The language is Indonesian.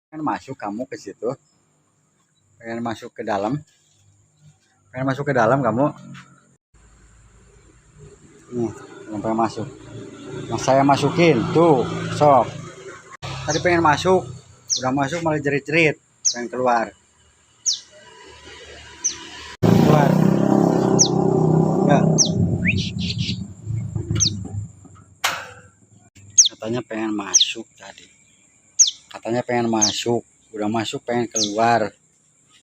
Pengen masuk kamu ke situ, pengen masuk ke dalam, pengen masuk ke dalam kamu. Nih, pengen masuk. Nah, saya masukin tuh, sok. Tadi pengen masuk, udah masuk malah jerit-jerit, pengen keluar. Keluar. Ya. Katanya pengen masuk tadi. Katanya pengen masuk, udah masuk pengen keluar.